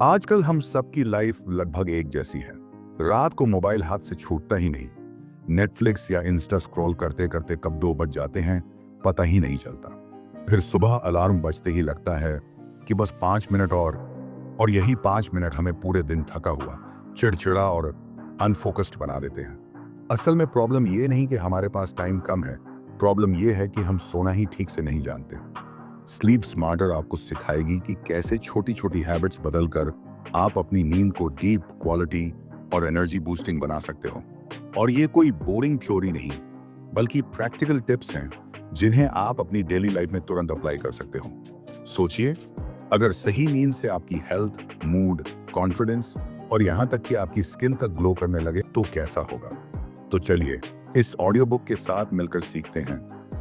आजकल हम सबकी लाइफ लगभग एक जैसी है। रात को मोबाइल हाथ से छूटता ही नहीं। नेटफ्लिक्स या इंस्टा स्क्रॉल करते करते कब 2 बज जाते हैं पता ही नहीं चलता। फिर सुबह अलार्म बजते ही लगता है कि बस 5 मिनट और यही 5 मिनट हमें पूरे दिन थका हुआ, चिड़चिड़ा और अनफोकस्ड बना देते हैं। असल में प्रॉब्लम ये नहीं कि हमारे पास टाइम कम है, प्रॉब्लम ये है कि हम सोना ही ठीक से नहीं जानते। स्लीप स्मार्टर आपको सिखाएगी कि कैसे छोटी छोटी हैबिट्स बदलकर आप अपनी नींद को डीप, क्वालिटी और एनर्जी बूस्टिंग बना सकते हो। और ये कोई बोरिंग थ्योरी नहीं, बल्कि प्रैक्टिकल टिप्स हैं जिन्हें आप अपनी डेली लाइफ में तुरंत अप्लाई कर सकते हो। सोचिए, अगर सही नींद से आपकी हेल्थ, मूड, कॉन्फिडेंस और यहाँ तक कि आपकी स्किन तक ग्लो करने लगे तो कैसा होगा। तो चलिए इस ऑडियो बुक के साथ मिलकर सीखते हैं।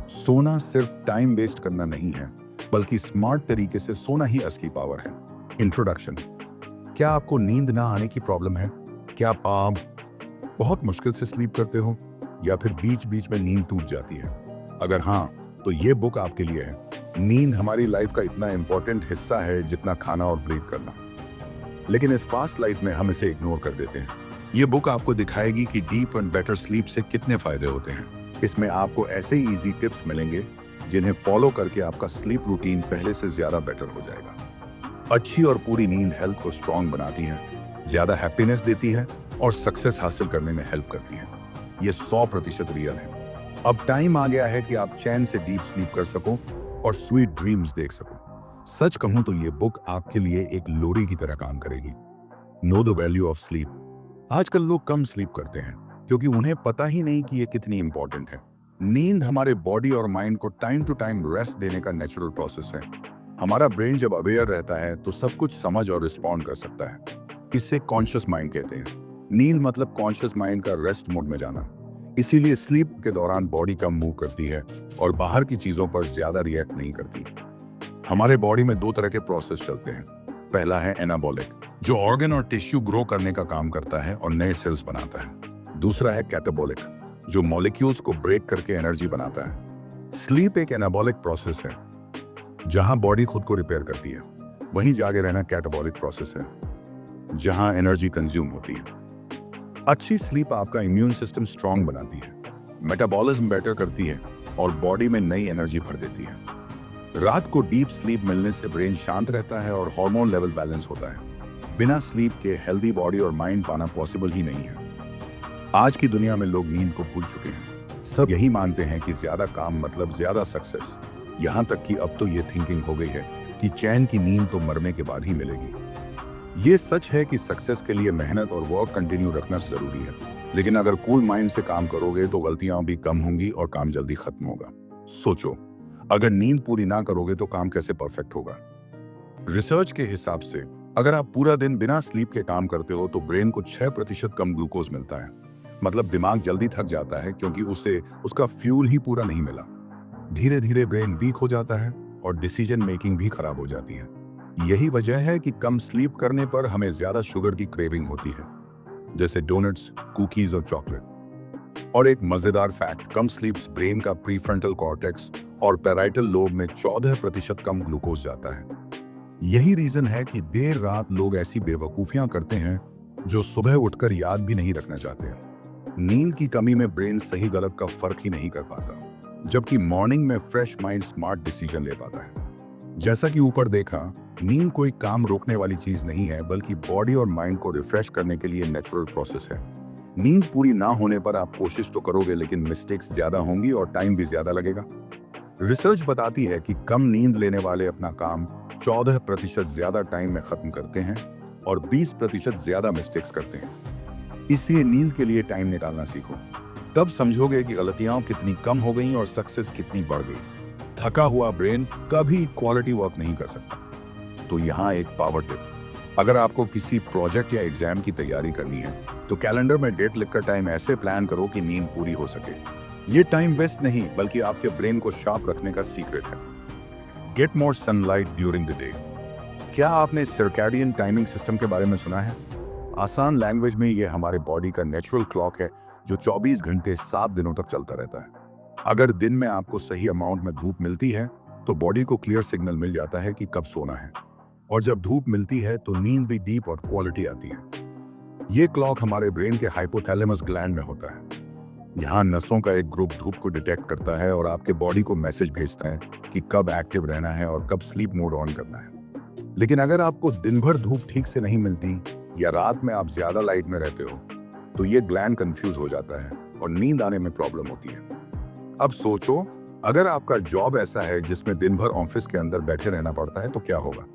सोना सिर्फ टाइम वेस्ट करना नहीं है, बल्कि स्मार्ट तरीके से सोना ही असली पावर है। इंट्रोडक्शन। क्या आपको नींद ना आने की प्रॉब्लम है? क्या आप बहुत मुश्किल से स्लीप करते हो या फिर बीच बीच में नींद टूट जाती है? अगर हाँ, तो ये बुक आपके लिए है। नींद हमारी लाइफ का इतना इंपॉर्टेंट हिस्सा है जितना खाना और ब्रीथ करना, लेकिन इस फास्ट लाइफ में हम इसे इग्नोर कर देते हैं। ये बुक आपको दिखाएगी कि डीप एंड बेटर स्लीप से कितने फायदे होते हैं। इसमें आपको ऐसे ही इजी टिप्स मिलेंगे जिन्हें फॉलो करके आपका स्लीप रूटीन पहले से ज्यादा बेटर हो जाएगा। अच्छी और पूरी नींद हेल्थ को स्ट्रांग बनाती है, ज्यादा हैप्पीनेस देती है और सक्सेस हासिल करने में हेल्प करती है। ये 100% रियल है। अब टाइम आ गया है कि आप चैन से डीप स्लीप कर सको और स्वीट ड्रीम्स देख सको। सच कहूं तो ये बुक आपके लिए एक लोरी की तरह काम करेगी। Know the value of sleep. आजकल लोग कम स्लीप करते हैं क्योंकि उन्हें पता ही नहीं कि ये कितनी इंपॉर्टेंट है। नींद हमारे बॉडी और माइंड को टाइम टू टाइम रेस्ट देने का नेचुरल प्रोसेस है। हमारा ब्रेन जब अवेयर रहता है तो सब कुछ समझ और रिस्पॉन्ड कर सकता है। इसे कॉन्शियस माइंड कहते हैं। नींद मतलब कॉन्शियस माइंड का रेस्ट मोड में जाना। इसीलिए स्लीप के दौरान बॉडी कम मूव करती है और बाहर की चीजों पर ज्यादा रिएक्ट नहीं करती। हमारे बॉडी में 2 तरह के प्रोसेस चलते हैं। पहला है एनाबॉलिक, जो ऑर्गन और टिश्यू ग्रो करने का काम करता है और नए सेल्स बनाता है। दूसरा है कैटाबॉलिक, जो मॉलिक्यूल्स को ब्रेक करके एनर्जी बनाता है। स्लीप एक एनाबॉलिक प्रोसेस है जहां बॉडी खुद को रिपेयर करती है। वहीं जागे रहना कैटाबॉलिक प्रोसेस है जहां एनर्जी कंज्यूम होती है। अच्छी स्लीप आपका इम्यून सिस्टम स्ट्रांग बनाती है, मेटाबॉलिज्म बेटर करती है और बॉडी में नई एनर्जी भर देती है। रात को डीप स्लीप मिलने से ब्रेन शांत रहता है और हार्मोन लेवल बैलेंस होता है। बिना स्लीप के हेल्दी बॉडी और माइंड पाना पॉसिबल ही नहीं है। आज की दुनिया में लोग नींद को भूल चुके हैं। सब यही मानते हैं कि ज्यादा काम मतलब ज्यादा सक्सेस। यहाँ तक कि अब तो ये थिंकिंग हो गई है कि चैन की नींद तो मरने के बाद ही मिलेगी। ये सच है कि सक्सेस के लिए मेहनत और वर्क कंटिन्यू रखना जरूरी है, लेकिन अगर कूल माइंड से काम करोगे तो गलतियां भी कम होंगी और काम जल्दी खत्म होगा। सोचो, अगर नींद पूरी ना करोगे तो काम कैसे परफेक्ट होगा? रिसर्च के हिसाब से अगर आप पूरा दिन बिना स्लीप के काम करते हो तो ब्रेन को 6% कम ग्लूकोज मिलता है। मतलब दिमाग जल्दी थक जाता है क्योंकि उसे उसका फ्यूल ही पूरा नहीं मिला। धीरे धीरे ब्रेन वीक हो जाता है और डिसीजन मेकिंग भी खराब हो जाती है। यही वजह है कि कम स्लीप करने पर हमें ज्यादा शुगर की क्रेविंग होती है, जैसे डोनट्स, कुकीज और चॉकलेट। और एक मजेदार फैक्ट, कम स्लीप ब्रेन का प्रीफ्रंटल कॉर्टेक्स और पैराइटल लोब में 14% कम ग्लूकोज जाता है। यही रीजन है कि देर रात लोग ऐसी बेवकूफियां करते हैं जो सुबह उठकर याद भी नहीं रखना चाहते। नींद की कमी में ब्रेन सही गलत का फर्क ही नहीं कर पाता, जबकि मॉर्निंग में फ्रेश माइंड स्मार्ट डिसीजन ले पाता है। जैसा कि ऊपर देखा, नींद कोई काम रोकने वाली चीज नहीं है, बल्कि बॉडी और माइंड को रिफ्रेश करने के लिए नेचुरल प्रोसेस है। नींद पूरी ना होने पर आप कोशिश तो करोगे, लेकिन मिस्टेक्स ज्यादा होंगी और टाइम भी ज्यादा लगेगा। रिसर्च बताती है कि कम नींद लेने वाले अपना काम 14% ज्यादा टाइम में खत्म करते हैं और 20% ज्यादा मिस्टेक्स करते हैं। इसलिए नींद के लिए टाइम निकालना सीखो। तब समझोगे कि गलतियां कितनी कम हो गई और सक्सेस कितनी बढ़ गई। थका हुआ ब्रेन कभी क्वालिटी वर्क नहीं कर सकता। तो यहाँ एक पावर टिप, अगर आपको किसी प्रोजेक्ट या एग्जाम की तैयारी करनी है तो कैलेंडर में डेट लिखकर टाइम ऐसे प्लान करो कि नींद पूरी हो सके। ये टाइम वेस्ट नहीं, बल्कि आपके ब्रेन को शार्प रखने का सीक्रेट है। Get more sunlight during the day. क्या आपने सर्कैडियन टाइमिंग सिस्टम के बारे में सुना है? आसान लैंग्वेज में ये हमारे बॉडी का नेचुरल क्लॉक है जो 24 घंटे 7 दिनों तक चलता रहता है। अगर दिन में आपको सही अमाउंट में धूप मिलती है तो बॉडी को क्लियर सिग्नल मिल जाता है कि कब सोना है। और जब धूप मिलती है तो नींद भी डीप और क्वालिटी आती है। ये क्लॉक हमारे ब्रेन के हाइपोथैलेमस ग्लैंड में होता है। यहाँ नसों का एक ग्रुप धूप को डिटेक्ट करता है और आपके बॉडी को मैसेज भेजता है कि कब एक्टिव रहना है और कब स्लीप मोड ऑन करना है। लेकिन अगर आपको दिन भर धूप ठीक से नहीं मिलती या रात में आप ज्यादा लाइट में रहते हो तो ये ग्लैंड कंफ्यूज हो जाता है और नींद आने में प्रॉब्लम होती है। अब सोचो, अगर आपका जॉब ऐसा है जिसमें दिन भर ऑफिस के अंदर बैठे रहना पड़ता है तो क्या होगा।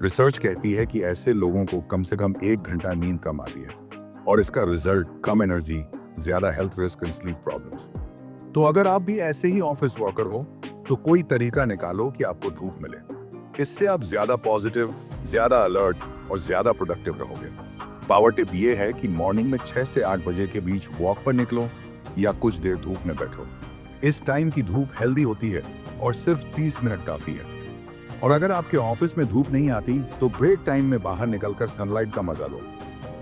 रिसर्च कहती है कि ऐसे लोगों को कम से कम 1 घंटा नींद कम आती है और इसका रिजल्ट कम एनर्जी, ज्यादा health risk and sleep problems. तो अगर आप भी ऐसे ही ऑफिस वर्कर हो तो कोई तरीका निकालो कि आपको धूप मिले। इससे आप ज्यादा पॉजिटिव, ज्यादा अलर्ट और ज्यादा प्रोडक्टिव रहोगे। पावर टिप ये है कि मॉर्निंग में 6 से 8 बजे के बीच वॉक पर निकलो या कुछ देर धूप में बैठो। इस टाइम की धूप हेल्दी होती है और सिर्फ 30 मिनट काफी है। और अगर आपके ऑफिस में धूप नहीं आती तो ब्रेक टाइम में बाहर निकलकर सनलाइट का मजा लो।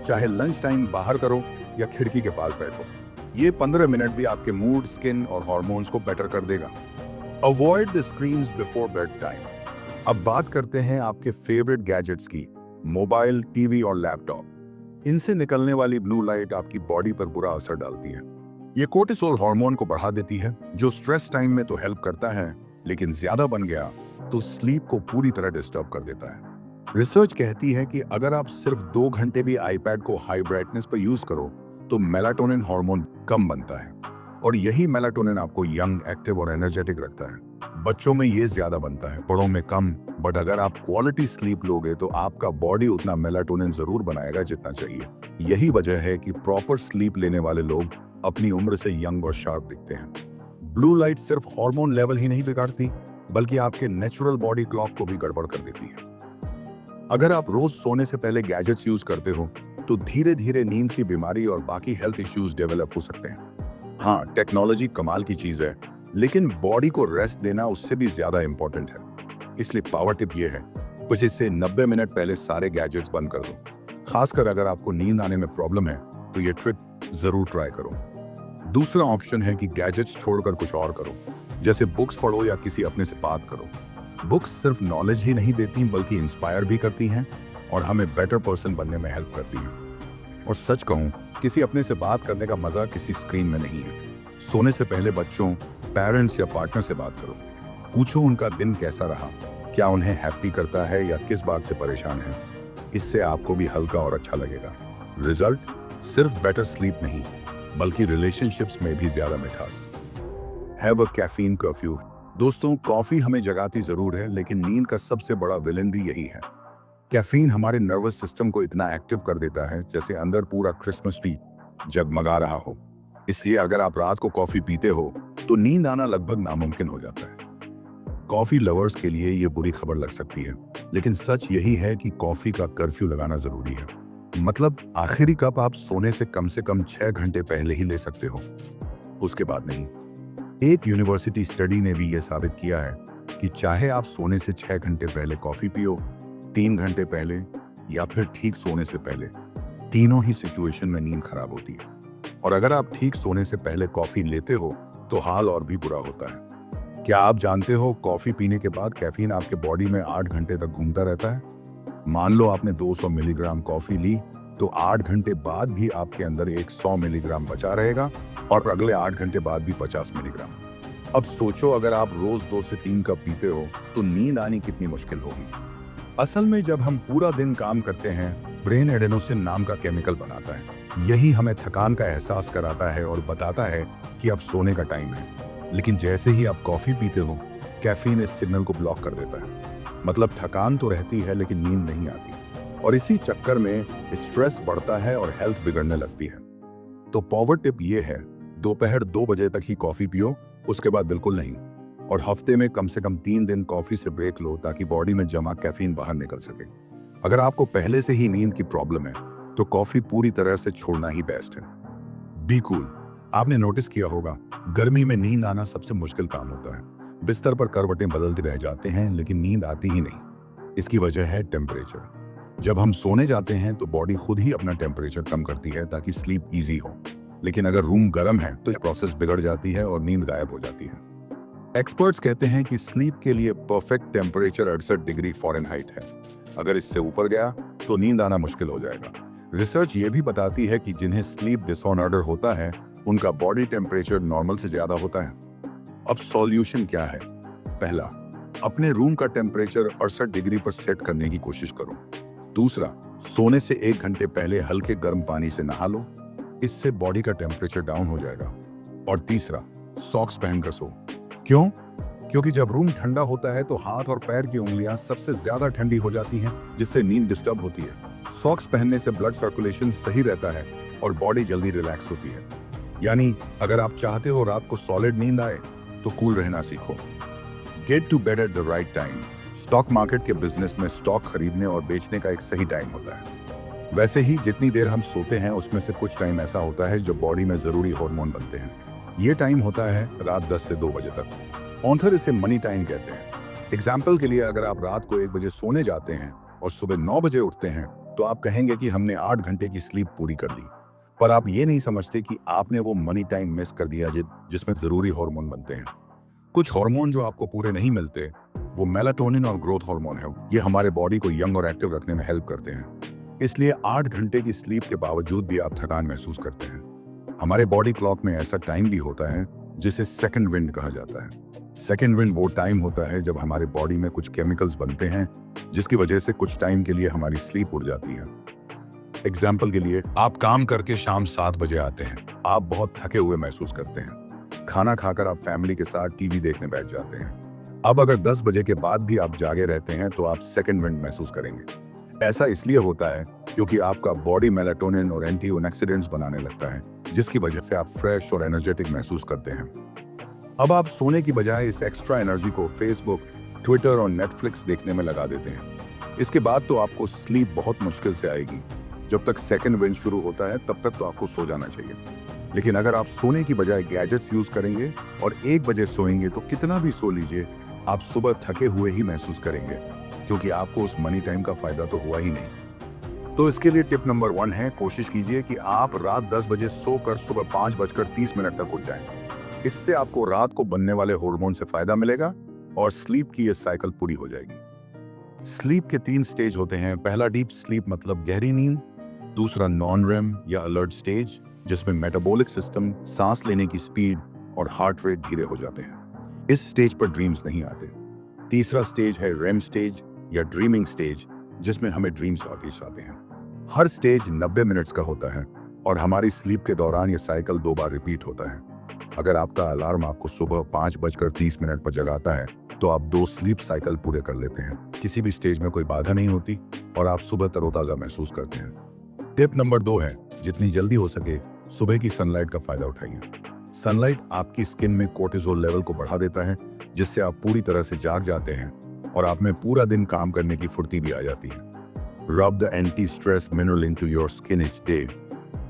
चाहे लंच टाइम बाहर करो या खिड़की के पास बैठो। ये 15 मिनट भी आपके मूड, स्किन और हॉर्मोन्स को बेटर कर देगा। Avoid the screens before bed time. अब बात करते हैं आपके फेवरेट गैजेट्स की, मोबाइल, टीवी और लैपटॉप। इनसे निकलने वाली ब्लू लाइट आपकी बॉडी पर बुरा असर डालती है। ये कोर्टिसोल हार्मोन को बढ़ा देती है जो स्ट्रेस टाइम में तो हेल्प करता है, लेकिन ज्यादा बन गया तो स्लीप को पूरी तरह डिस्टर्ब कर देता है। रिसर्च कहती है कि अगर आप सिर्फ 2 घंटे भी आईपैड को हाई ब्राइटनेस पर यूज करो तो मेलाटोनिन हार्मोन कम बनता है और यही मेलाटोनिन आपको यंग, एक्टिव और एनर्जेटिक रखता है। बच्चों में ये ज्यादा बनता है, बड़ों में कम। बट अगर आप क्वालिटी स्लीप लोगे तो आपका बॉडी उतना मेलाटोनिन जरूर बनाएगा जितना चाहिए। यही वजह है कि प्रॉपर स्लीप लेने वाले लोग अपनी उम्र से यंग और शार्प दिखते हैं। ब्लू लाइट सिर्फ हार्मोन लेवल ही नहीं बिगाड़ती बल्कि आपके नेचुरल बॉडी क्लॉक को भी गड़बड़ कर देती है। अगर आप रोज सोने से पहले गैजेट्स यूज करते हो तो धीरे धीरे नींद की बीमारी और बाकी हेल्थ इश्यूज डेवलप हो सकते हैं। हाँ, टेक्नोलॉजी कमाल की चीज है, लेकिन बॉडी को रेस्ट देना उससे भी ज्यादा इंपॉर्टेंट है। इसलिए पावर टिप ये है, कुछ इससे 90 मिनट पहले सारे गैजेट्स बंद कर दो। खासकर अगर आपको नींद आने में प्रॉब्लम है तो ये ट्रिक जरूर ट्राई करो। दूसरा ऑप्शन है कि गैजेट्स छोड़कर कुछ और करो, जैसे बुक्स पढ़ो या किसी अपने से बात करो। बुक्स सिर्फ नॉलेज ही नहीं देती बल्कि इंस्पायर भी करती हैं और हमें बेटर पर्सन बनने में हेल्प करती हैं। और सच कहूं, किसी अपने से बात करने का मजा किसी स्क्रीन में नहीं है। सोने से पहले बच्चों, पेरेंट्स या पार्टनर से बात करो। पूछो उनका दिन कैसा रहा, क्या उन्हें हैप्पी करता है या किस बात से परेशान है। इससे आपको भी हल्का और अच्छा लगेगा। रिजल्ट सिर्फ बेटर स्लीप नहीं बल्कि रिलेशनशिप्स में भी ज्यादा मिठास। Have a caffeine curfew. दोस्तों, कॉफी हमें जगाती जरूर है, लेकिन नींद का सबसे बड़ा विलेन भी यही है। कैफीन हमारे नर्वस सिस्टम को इतना एक्टिव कर देता है जैसे अंदर पूरा क्रिसमस ट्री जगमगा रहा हो। इसलिए अगर आप रात को कॉफी पीते हो तो नींद आना लगभग नामुमकिन हो जाता है। कॉफी लवर्स के लिए ये बुरी खबर लग सकती है, लेकिन सच यही है कि कॉफी का कर्फ्यू लगाना जरूरी है। मतलब आखिरी कप आप सोने से कम 6 घंटे पहले ही ले सकते हो, उसके बाद नहीं। एक यूनिवर्सिटी स्टडी ने भी यह साबित किया है कि चाहे आप सोने से 6 घंटे पहले कॉफी पियो, 3 घंटे पहले या फिर ठीक सोने से पहले, तीनों ही सिचुएशन में नींद खराब होती है। और अगर आप ठीक सोने से पहले कॉफी लेते हो तो हाल और भी बुरा होता है। क्या आप जानते हो, कॉफी पीने के बाद कैफीन आपके बॉडी में 8 घंटे तक घूमता रहता है। मान लो आपने 200 मिलीग्राम कॉफी ली तो 8 घंटे बाद भी आपके अंदर 100 मिलीग्राम बचा रहेगा और अगले 8 घंटे बाद भी 50 मिलीग्राम। अब सोचो, अगर आप रोज 2 से 3 कप पीते हो तो नींद आनी कितनी मुश्किल होगी। असल में जब हम पूरा दिन काम करते हैं, ब्रेन एडेनोसिन नाम का केमिकल बनाता है। यही हमें थकान का एहसास कराता है और बताता है कि अब सोने का टाइम है। लेकिन जैसे ही आप कॉफी पीते हो, कैफीन इस सिग्नल को ब्लॉक कर देता है। मतलब थकान तो रहती है लेकिन नींद नहीं आती और इसी चक्कर में स्ट्रेस बढ़ता है और हेल्थ बिगड़ने लगती है। तो पावर टिप ये है, दोपहर 2 बजे तक ही कॉफी पियो, उसके बाद बिल्कुल नहीं। और हफ्ते में कम से कम 3 दिन कॉफी से ब्रेक लो ताकि बॉडी में जमा कैफीन बाहर निकल सके। अगर आपको पहले से ही नींद की प्रॉब्लम है तो कॉफी पूरी तरह से छोड़ना ही बेस्ट है। Be cool. आपने नोटिस किया होगा, गर्मी में नींद आना सबसे मुश्किल काम होता है। बिस्तर पर करवटें बदलते रह जाते हैं लेकिन नींद आती ही नहीं। इसकी वजह है टेम्परेचर। जब हम सोने जाते हैं तो बॉडी खुद ही अपना टेम्परेचर कम करती है ताकि स्लीप इजी हो। लेकिन अगर रूम गर्म है तो प्रोसेस बिगड़ जाती है और नींद गायब हो जाती है। एक्सपर्ट्स कहते हैं कि स्लीप के लिए परफेक्ट टेम्परेचर 68 डिग्री फ़ारेनहाइट है। अगर इससे ऊपर गया तो नींद आना मुश्किल हो जाएगा। रिसर्च ये भी बताती है कि जिन्हें स्लीप डिसऑर्डर होता है उनका बॉडी टेम्परेचर नॉर्मल से ज्यादा होता है। अब सॉल्यूशन क्या है? पहला, अपने रूम का टेम्परेचर 68 डिग्री पर सेट करने की कोशिश करो। दूसरा, सोने से 1 घंटे पहले हल्के गर्म पानी से नहा लो, इससे बॉडी का टेम्परेचर डाउन हो जाएगा। और तीसरा, सॉक्स पहनकर सो। क्यों? क्योंकि जब रूम ठंडा होता है तो हाथ और पैर की उंगलियां सबसे ज्यादा ठंडी हो जाती हैं, जिससे नींद डिस्टर्ब होती है। सॉक्स पहनने से ब्लड सर्कुलेशन सही रहता है और बॉडी जल्दी रिलैक्स होती है। यानी अगर आप चाहते हो रात को सॉलिड नींद आए तो कूल रहना सीखो। Get to bed at the right time. Stock market के बिजनेस में स्टॉक खरीदने और बेचने का एक सही टाइम होता है। वैसे ही जितनी देर हम सोते हैं उसमें से कुछ टाइम ऐसा होता है जो बॉडी में जरूरी हार्मोन बनते हैं। ये टाइम होता है रात 10 से 2 बजे तक। ऑथर इसे मनी टाइम कहते हैं। एग्जाम्पल के लिए अगर आप रात को 1 बजे सोने जाते हैं और सुबह 9 बजे उठते हैं तो आप कहेंगे कि हमने 8 घंटे की स्लीप पूरी कर ली। पर आप ये नहीं समझते कि आपने वो मनी टाइम मिस कर दिया जिसमें जरूरी हार्मोन बनते हैं। कुछ हार्मोन जो आपको पूरे नहीं मिलते वो मेलाटोनिन और ग्रोथ हार्मोन है। ये हमारे बॉडी को यंग और एक्टिव रखने में हेल्प करते हैं। इसलिए 8 घंटे की स्लीप के बावजूद भी आप थकान महसूस करते हैं। हमारे बॉडी क्लॉक में ऐसा टाइम भी होता है जिसे सेकंड विंड कहा जाता है। सेकंड विंड वो टाइम होता है जब हमारे बॉडी में कुछ केमिकल्स बनते हैं जिसकी वजह से कुछ टाइम के लिए हमारी स्लीप उड़ जाती है। एग्जाम्पल के लिए, आप काम करके शाम 7 बजे आते हैं। आप बहुत थके हुए महसूस करते हैं। खाना खाकर आप फैमिली के साथ टीवी देखने बैठ जाते हैं। अब अगर 10 बजे के बाद भी आप जागे रहते हैं तो आप सेकंड विंड महसूस करेंगे। ऐसा इसलिए होता है क्योंकि आपका बॉडी मेलाटोनिन और एंटी ऑक्सीडेंट्स बनाने लगता है, जिसकी वजह से आप फ्रेश और एनर्जेटिक महसूस करते हैं। अब आप सोने की बजाय इस एक्स्ट्रा एनर्जी को फेसबुक, ट्विटर और नेटफ्लिक्स देखने में लगा देते हैं। इसके बाद तो आपको स्लीप बहुत मुश्किल से आएगी। जब तक सेकंड विंड शुरू होता है तब तक तो आपको सो जाना चाहिए। लेकिन अगर आप सोने की बजाय गैजेट्स यूज करेंगे और 1 बजे सोएंगे तो कितना भी सो लीजिए, आप सुबह थके हुए ही महसूस करेंगे, क्योंकि आपको उस मनी टाइम का फायदा तो हुआ ही नहीं। तो इसके लिए टिप नंबर 1 है, कोशिश कीजिए कि आप रात 10 बजे सोकर सुबह 5:30 तक उठ जाएं। इससे आपको रात को बनने वाले हार्मोन से फायदा मिलेगा और स्लीप की ये साइकिल पूरी हो जाएगी। स्लीप के 3 स्टेज होते हैं। पहला डीप स्लीप मतलब गहरी नींद। दूसरा नॉन रेम या अलर्ट स्टेज, जिसमें मेटाबॉलिक सिस्टम, सांस लेने की स्पीड और हार्ट रेट धीरे हो जाते हैं। इस स्टेज पर ड्रीम्स नहीं आते। तीसरा स्टेज है रेम स्टेज या ड्रीमिंग स्टेज, जिसमें हमें ड्रीम्स आते हैं। हर स्टेज 90 मिनट्स का होता है और हमारी स्लीप के दौरान ये साइकिल 2 बार रिपीट होता है। अगर आपका अलार्म आपको सुबह 5:30 पर जगाता है तो आप 2 स्लीप साइकिल पूरे कर लेते हैं। किसी भी स्टेज में कोई बाधा नहीं होती और आप सुबह तरोताजा महसूस करते हैं। टिप नंबर 2 है, जितनी जल्दी हो सके सुबह की सनलाइट का फायदा उठाइए। सनलाइट आपकी स्किन में कोर्टिसोल लेवल को बढ़ा देता है, जिससे आप पूरी तरह से जाग जाते हैं और आप में पूरा दिन काम करने की फुर्ती भी आ जाती है। रब the anti stress mineral into your skin each day.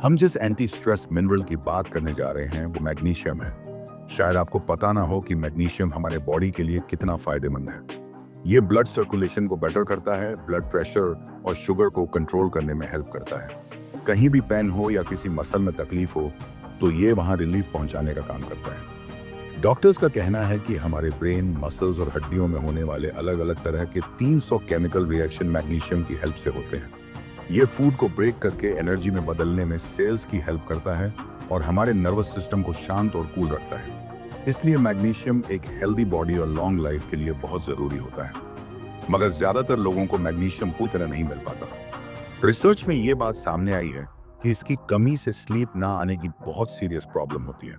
हम जिस एंटी स्ट्रेस मिनरल की बात करने जा रहे हैं वो मैग्नीशियम है। शायद आपको पता ना हो कि मैग्नीशियम हमारे बॉडी के लिए कितना फायदेमंद है। ये ब्लड सर्कुलेशन को बेटर करता है, ब्लड प्रेशर और शुगर को कंट्रोल करने में हेल्प करता है। कहीं भी पेन हो या किसी मसल में तकलीफ हो तो ये वहां रिलीफ पहुंचाने का काम करता है। डॉक्टर्स का कहना है कि हमारे ब्रेन, मसल्स और हड्डियों में होने वाले अलग अलग तरह के 300 केमिकल रिएक्शन मैग्नीशियम की हेल्प से होते हैं। ये फूड को ब्रेक करके एनर्जी में बदलने में सेल्स की हेल्प करता है और हमारे नर्वस सिस्टम को शांत और कूल रखता है। इसलिए मैग्नीशियम एक हेल्दी बॉडी और लॉन्ग लाइफ के लिए बहुत जरूरी होता है। मगर ज्यादातर लोगों को मैग्नीशियम पूरी तरह नहीं मिल पाता। रिसर्च में ये बात सामने आई है कि इसकी कमी से स्लीप ना आने की बहुत सीरियस प्रॉब्लम होती है।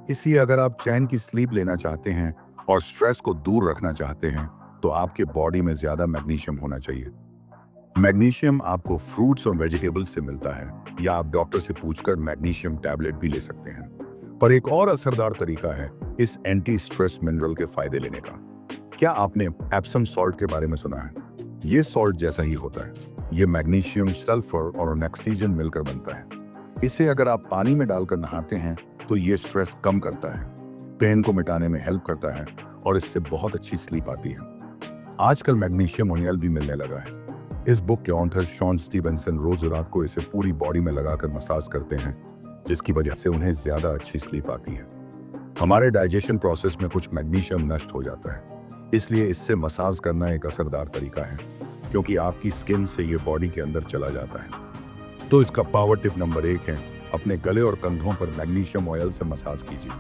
इसलिए अगर आप चैन की स्लीप लेना चाहते हैं और स्ट्रेस को दूर रखना चाहते हैं तो आपके बॉडी में ज्यादा मैग्नीशियम होना चाहिए। मैग्नीशियम आपको फ्रूट्स और वेजिटेबल्स से मिलता है, या आप डॉक्टर से पूछकर मैग्नीशियम टैबलेट भी ले सकते हैं। पर एक और असरदार तरीका है इस एंटी स्ट्रेस मिनरल के फायदे लेने का। क्या आपने एप्सम सॉल्ट के बारे में सुना है? ये सॉल्ट जैसा ही होता है। ये मैग्नीशियम, सल्फर और ऑक्सीजन मिलकर बनता है। इसे अगर आप पानी में डालकर नहाते हैं तो ये स्ट्रेस कम करता है, पेन को मिटाने में हेल्प करता है और इससे बहुत अच्छी स्लीप आती है। आजकल मैग्नीशियम ऑयल भी मिलने लगा है। इस बुक के ऑथर शॉन स्टीवनसन रोज रात को इसे पूरी बॉडी में लगाकर मसाज करते हैं, जिसकी वजह से उन्हें ज्यादा अच्छी स्लीप आती है। हमारे डाइजेशन प्रोसेस में कुछ मैग्नीशियम नष्ट हो जाता है, इसलिए इससे मसाज करना एक असरदार तरीका है। क्योंकि आपकी स्किन से ये बॉडी के अंदर चला जाता है। तो इसका पावर टिप नंबर 1 है, अपने गले और कंधों पर मैग्नीशियम ऑयल से मसाज कीजिए।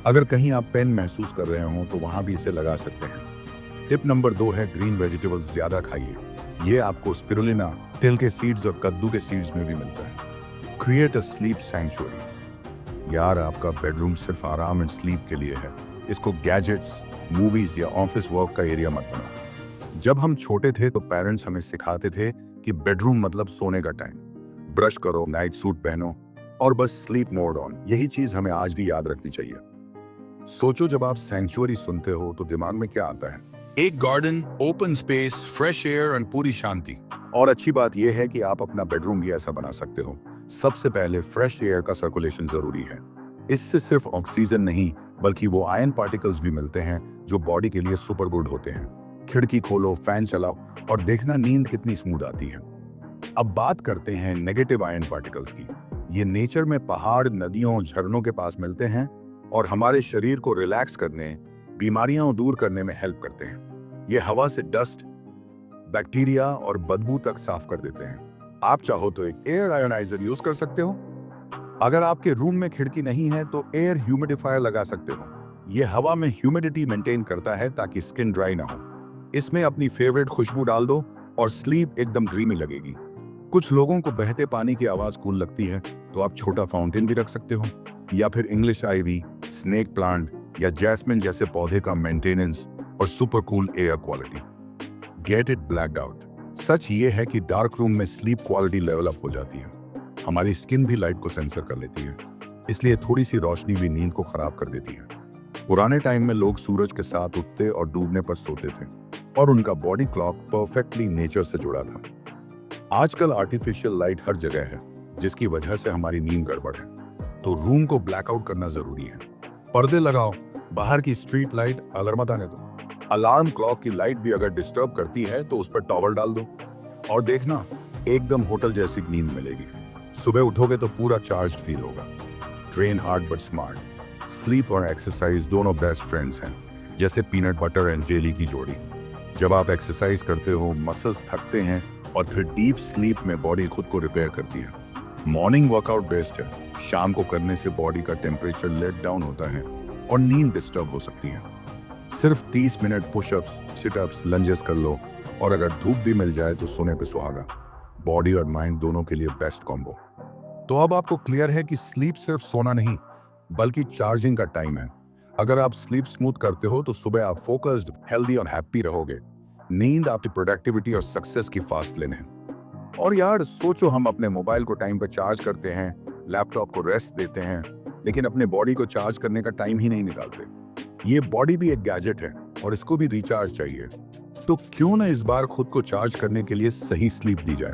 अगर कहीं आप पेन महसूस कर रहे हो तो वहां भी इसे लगा सकते हैं। टिप नंबर 2 है, ग्रीन वेजिटेबल्स ज्यादा खाइए। ये आपको स्पिरुलिना, तिल के सीड्स और कद्दू के सीड्स में भी मिलता है। Create a slip sanctuary. यार, आपका बेडरूम सिर्फ आराम एंड स्लीप के लिए है। इसको गैजेट्स, मूवीज या ऑफिस वर्क का एरिया मत बनाओ। जब हम छोटे थे तो पेरेंट्स हमें सिखाते थे कि बेडरूम मतलब सोने का टाइम। ब्रश करो, नाइट सूट पहनो और बस स्लीप मोड ऑन। यही चीज हमें आज भी याद रखनी चाहिए। सोचो, जब आप सैंक्चुअरी सुनते हो तो दिमाग में क्या आता है? एक garden, open space, fresh air और पूरी शांति। और अच्छी बात यह है कि आप अपना बेडरूम भी ऐसा बना सकते हो। सबसे पहले फ्रेश एयर का सर्कुलेशन जरूरी है। इससे सिर्फ ऑक्सीजन नहीं बल्कि वो आयन पार्टिकल्स भी मिलते हैं जो बॉडी के लिए सुपर गुड होते हैं। खिड़की खोलो, फैन चलाओ और देखना नींद कितनी स्मूथ आती है। अब बात करते हैं नेगेटिव आयन पार्टिकल्स की। ये नेचर में पहाड़, नदियों, झरनों के पास मिलते हैं और हमारे शरीर को रिलैक्स करने, बीमारियां दूर करने में हेल्प करते हैं। ये हवा से डस्ट, बैक्टीरिया और बदबू तक साफ कर देते हैं। आप चाहो तो एक एयर आयोनाइजर यूज कर सकते हो। अगर आपके रूम में खिड़की नहीं है तो एयर ह्यूमिडिफायर लगा सकते हो। यह हवा में ह्यूमिडिटी मेंटेन करता है ताकि स्किन ड्राई ना हो। इसमें अपनी फेवरेट खुशबू डाल दो और स्लीप एकदम ड्रीमी लगेगी। कुछ लोगों को बहते पानी की आवाज कूल लगती है तो आप छोटा फाउंटेन भी रख सकते हो, या फिर इंग्लिश आइवी, स्नेक प्लांट या जैस्मिन जैसे पौधे का मेंटेनेंस और super cool air quality. Get it blacked out. सच ये है कि डार्क रूम में स्लीप क्वालिटी लेवल अप हो जाती है। हमारी स्किन भी लाइट को सेंसर कर लेती है, इसलिए थोड़ी सी रोशनी भी नींद को खराब कर देती है। पुराने टाइम में लोग सूरज के साथ उठते और डूबने पर सोते थे और उनका बॉडी क्लॉक परफेक्टली नेचर से जुड़ा था। आजकल आर्टिफिशियल लाइट हर जगह है, जिसकी वजह से हमारी नींद गड़बड़ है। तो रूम को ब्लैकआउट करना जरूरी है। पर्दे लगाओ, बाहर की स्ट्रीट लाइट अलार्म आने दो। अलार्म क्लॉक की लाइट भी अगर डिस्टर्ब करती है तो उस पर टॉवल डाल दो और देखना, एकदम होटल जैसी नींद मिलेगी। सुबह उठोगे तो पूरा चार्ज फील होगा। Train hard but smart. Sleep और एक्सरसाइज दोनों बेस्ट फ्रेंड्स हैं, जैसे पीनट बटर एंड जेली की जोड़ी। जब आप एक्सरसाइज करते हो, मसल्स थकते हैं और फिर डीप स्लीप में बॉडी खुद को रिपेयर करती है। मॉर्निंग वर्कआउट बेस्ट है। शाम को करने से बॉडी का टेम्परेचर लेट डाउन होता है और नींद डिस्टर्ब हो सकती है। सिर्फ 30 मिनट पुशअप्स, सिटअप्स, लंजेस कर लो और अगर धूप भी मिल जाए तो सोने पे सुहागा। बॉडी और माइंड दोनों के लिए बेस्ट कॉम्बो। तो अब आपको क्लियर है कि स्लीप सिर्फ सोना नहीं बल्कि चार्जिंग का टाइम है। अगर आप स्लीप स्मूथ करते हो तो सुबह आप फोकस्ड, हेल्दी और हैप्पी रहोगे। नींद आपकी प्रोडक्टिविटी और सक्सेस की फास्ट लेन है। और यार सोचो, हम अपने मोबाइल को टाइम पर चार्ज करते हैं, लैपटॉप को रेस्ट देते हैं, लेकिन अपने बॉडी को चार्ज करने का टाइम ही नहीं निकालते। ये बॉडी भी एक गैजेट है और इसको भी रिचार्ज चाहिए। तो क्यों ना इस बार खुद को चार्ज करने के लिए सही स्लीप दी जाए।